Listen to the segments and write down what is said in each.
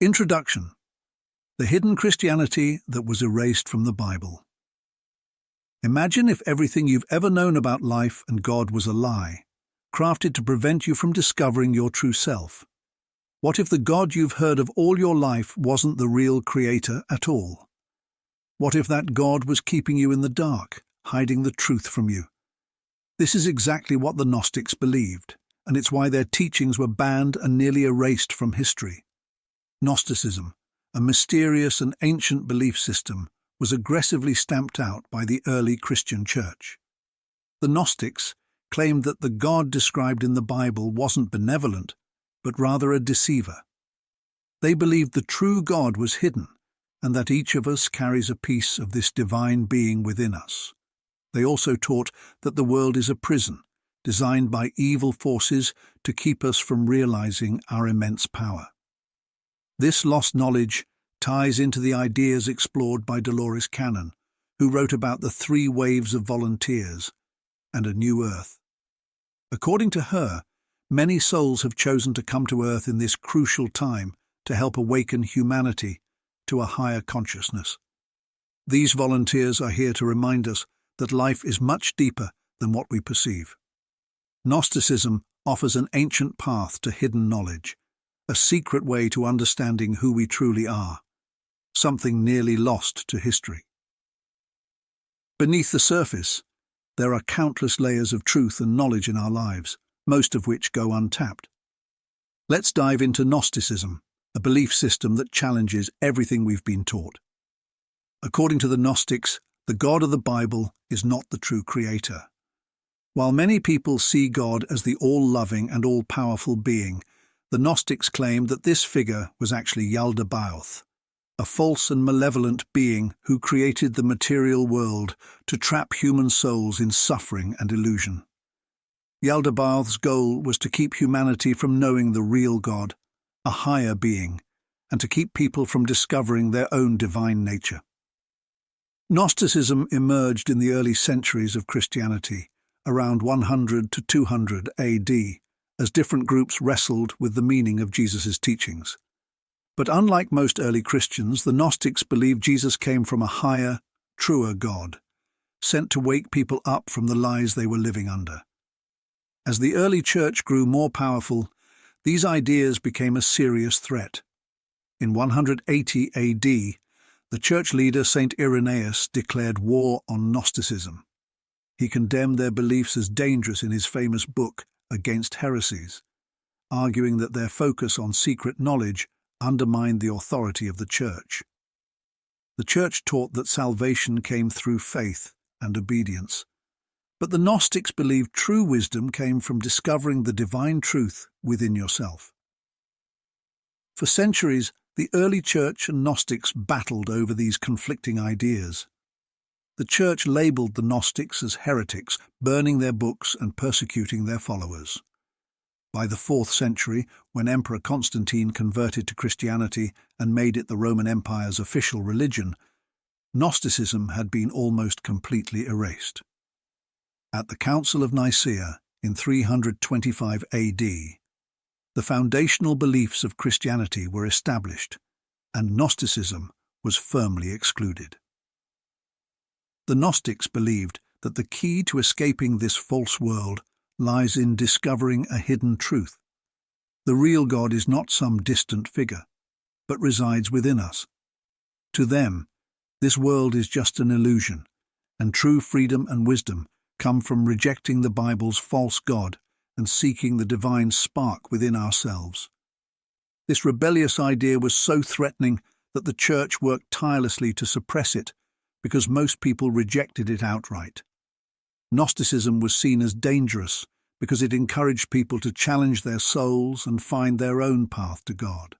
Introduction: The hidden Christianity that was erased from the Bible. Imagine if everything you've ever known about life and God was a lie, crafted to prevent you from discovering your true self. What if the God you've heard of all your life wasn't the real creator at all? What if that God was keeping you in the dark, hiding the truth from you? This is exactly what the Gnostics believed, and it's why their teachings were banned and nearly erased from history. Gnosticism, a mysterious and ancient belief system, was aggressively stamped out by the early Christian church. The Gnostics claimed that the God described in the Bible wasn't benevolent, but rather a deceiver. They believed the true God was hidden, and that each of us carries a piece of this divine being within us. They also taught that the world is a prison, designed by evil forces to keep us from realizing our immense power. This lost knowledge ties into the ideas explored by Dolores Cannon, who wrote about the 3 waves of volunteers and a new earth. According to her, many souls have chosen to come to Earth in this crucial time to help awaken humanity to a higher consciousness. These volunteers are here to remind us that life is much deeper than what we perceive. Gnosticism offers an ancient path to hidden knowledge, a secret way to understanding who we truly are, something nearly lost to history. Beneath the surface, there are countless layers of truth and knowledge in our lives, most of which go untapped. Let's dive into Gnosticism, a belief system that challenges everything we've been taught. According to the Gnostics, the God of the Bible is not the true creator. While many people see God as the all-loving and all-powerful being, the Gnostics claimed that this figure was actually Yaldabaoth, a false and malevolent being who created the material world to trap human souls in suffering and illusion. Yaldabaoth's goal was to keep humanity from knowing the real God, a higher being, and to keep people from discovering their own divine nature. Gnosticism emerged in the early centuries of Christianity, around 100 to 200 AD, as different groups wrestled with the meaning of Jesus' teachings. But unlike most early Christians, the Gnostics believed Jesus came from a higher, truer God, sent to wake people up from the lies they were living under. As the early church grew more powerful, these ideas became a serious threat. In 180 AD, the church leader St. Irenaeus declared war on Gnosticism. He condemned their beliefs as dangerous in his famous book, Against Heresies, arguing that their focus on secret knowledge undermined the authority of the church. The church taught that salvation came through faith and obedience, but the Gnostics believed true wisdom came from discovering the divine truth within yourself. For centuries, the early church and Gnostics battled over these conflicting ideas. The church labeled the Gnostics as heretics, burning their books and persecuting their followers. By the 4th century, when Emperor Constantine converted to Christianity and made it the Roman Empire's official religion, Gnosticism had been almost completely erased. At the Council of Nicaea in 325 AD, the foundational beliefs of Christianity were established, and Gnosticism was firmly excluded. The Gnostics believed that the key to escaping this false world lies in discovering a hidden truth. The real God is not some distant figure, but resides within us. To them, this world is just an illusion, and true freedom and wisdom come from rejecting the Bible's false God and seeking the divine spark within ourselves. This rebellious idea was so threatening that the church worked tirelessly to suppress it, because most people rejected it outright. Gnosticism was seen as dangerous because it encouraged people to challenge their souls and find their own path to God.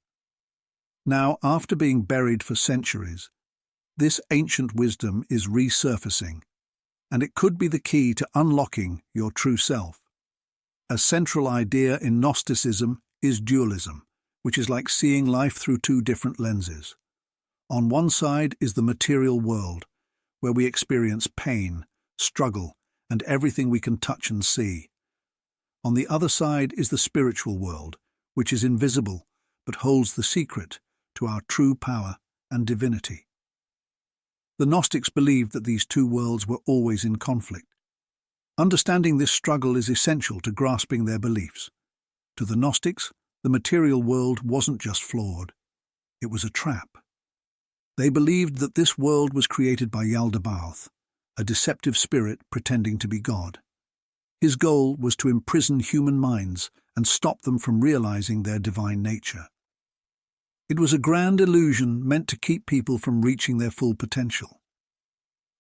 Now, after being buried for centuries, this ancient wisdom is resurfacing, and it could be the key to unlocking your true self. A central idea in Gnosticism is dualism, which is like seeing life through 2 different lenses. On one side is the material world, where we experience pain, struggle, and everything we can touch and see. On the other side is the spiritual world, which is invisible but holds the secret to our true power and divinity. The Gnostics believed that these two worlds were always in conflict. Understanding this struggle is essential to grasping their beliefs. To the Gnostics, the material world wasn't just flawed, it was a trap. They believed that this world was created by Yaldabaoth, a deceptive spirit pretending to be God. His goal was to imprison human minds and stop them from realizing their divine nature. It was a grand illusion meant to keep people from reaching their full potential.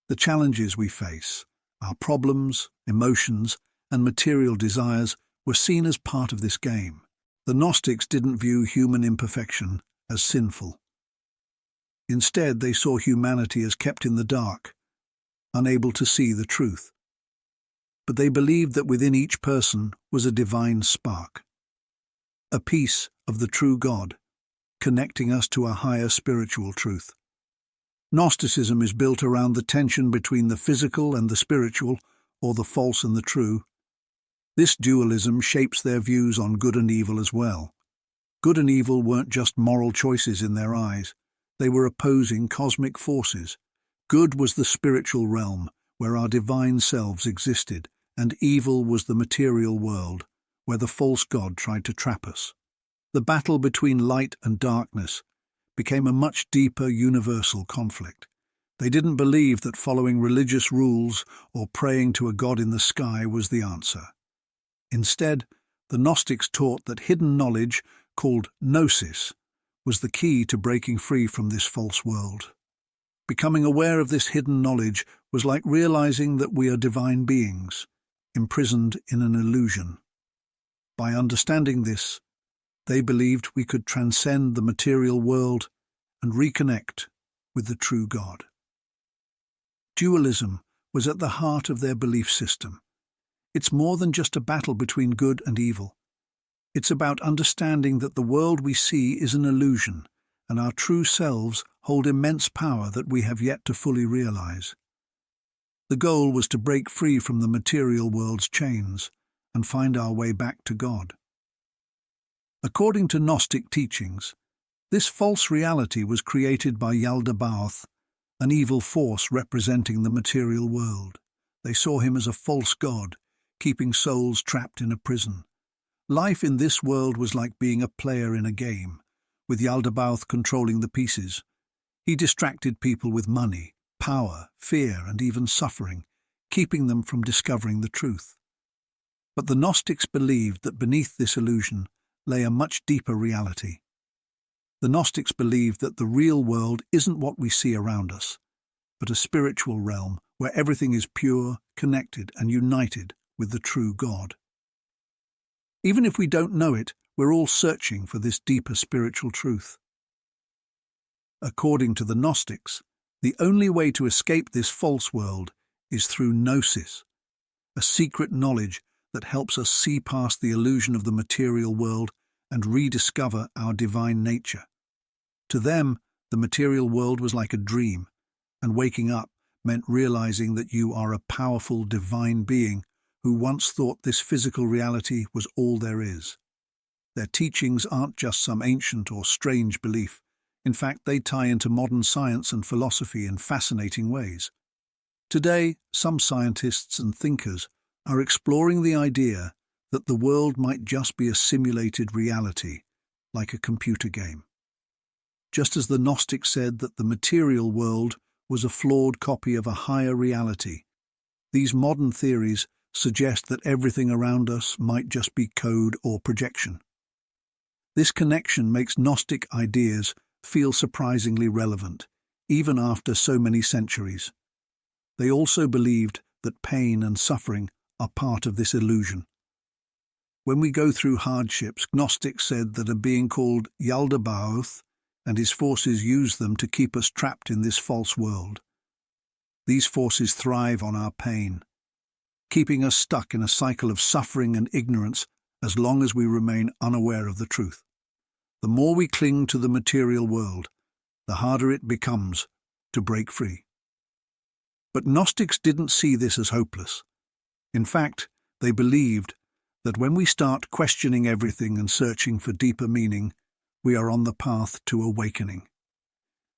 The challenges we face, our problems, emotions, and material desires were seen as part of this game. The Gnostics didn't view human imperfection as sinful. Instead, they saw humanity as kept in the dark, unable to see the truth. But they believed that within each person was a divine spark, a piece of the true God, connecting us to a higher spiritual truth. Gnosticism is built around the tension between the physical and the spiritual, or the false and the true. This dualism shapes their views on good and evil as well. Good and evil weren't just moral choices in their eyes, they were opposing cosmic forces. Good was the spiritual realm, where our divine selves existed, and evil was the material world, where the false god tried to trap us. The battle between light and darkness became a much deeper universal conflict. They didn't believe that following religious rules or praying to a god in the sky was the answer. Instead, the Gnostics taught that hidden knowledge, called gnosis, was the key to breaking free from this false world. Becoming aware of this hidden knowledge was like realizing that we are divine beings, imprisoned in an illusion. By understanding this, they believed we could transcend the material world and reconnect with the true God. Dualism was at the heart of their belief system. It's more than just a battle between good and evil. It's about understanding that the world we see is an illusion, and our true selves hold immense power that we have yet to fully realize. The goal was to break free from the material world's chains and find our way back to God. According to Gnostic teachings, this false reality was created by Yaldabaoth, an evil force representing the material world. They saw him as a false god, keeping souls trapped in a prison. Life in this world was like being a player in a game, with Yaldabaoth controlling the pieces. He distracted people with money, power, fear, and even suffering, keeping them from discovering the truth. But the Gnostics believed that beneath this illusion lay a much deeper reality. The Gnostics believed that the real world isn't what we see around us, but a spiritual realm where everything is pure, connected, and united with the true God. Even if we don't know it, we're all searching for this deeper spiritual truth. According to the Gnostics, the only way to escape this false world is through gnosis, a secret knowledge that helps us see past the illusion of the material world and rediscover our divine nature. To them, the material world was like a dream, and waking up meant realizing that you are a powerful divine being who once thought this physical reality was all there is. Their teachings aren't just some ancient or strange belief. In fact, they tie into modern science and philosophy in fascinating ways. Today, some scientists and thinkers are exploring the idea that the world might just be a simulated reality, like a computer game. Just as the Gnostics said that the material world was a flawed copy of a higher reality, these modern theories suggest that everything around us might just be code or projection. This connection makes Gnostic ideas feel surprisingly relevant, even after so many centuries. They also believed that pain and suffering are part of this illusion. When we go through hardships, Gnostics said that a being called Yaldabaoth and his forces use them to keep us trapped in this false world. These forces thrive on our pain, keeping us stuck in a cycle of suffering and ignorance as long as we remain unaware of the truth. The more we cling to the material world, the harder it becomes to break free. But Gnostics didn't see this as hopeless. In fact, they believed that when we start questioning everything and searching for deeper meaning, we are on the path to awakening.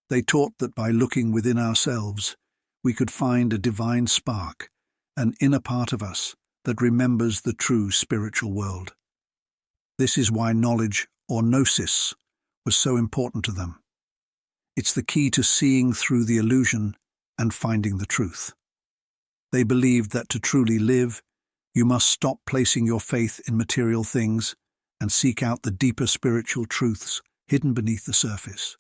They taught that by looking within ourselves, we could find a divine spark, an inner part of us that remembers the true spiritual world. This is why knowledge, or gnosis, was so important to them. It's the key to seeing through the illusion and finding the truth. They believed that to truly live, you must stop placing your faith in material things and seek out the deeper spiritual truths hidden beneath the surface.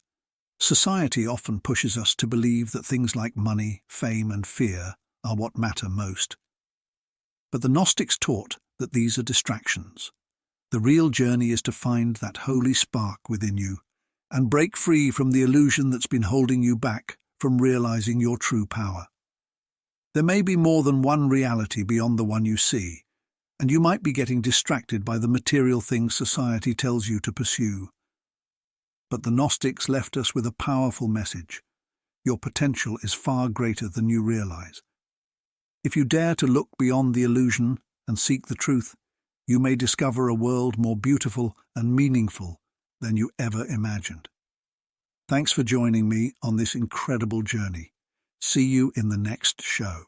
Society often pushes us to believe that things like money, fame, and fear are what matter most. But the Gnostics taught that these are distractions. The real journey is to find that holy spark within you and break free from the illusion that's been holding you back from realizing your true power. There may be more than one reality beyond the one you see, and you might be getting distracted by the material things society tells you to pursue. But the Gnostics left us with a powerful message. Your potential is far greater than you realize. If you dare to look beyond the illusion and seek the truth, you may discover a world more beautiful and meaningful than you ever imagined. Thanks for joining me on this incredible journey. See you in the next show.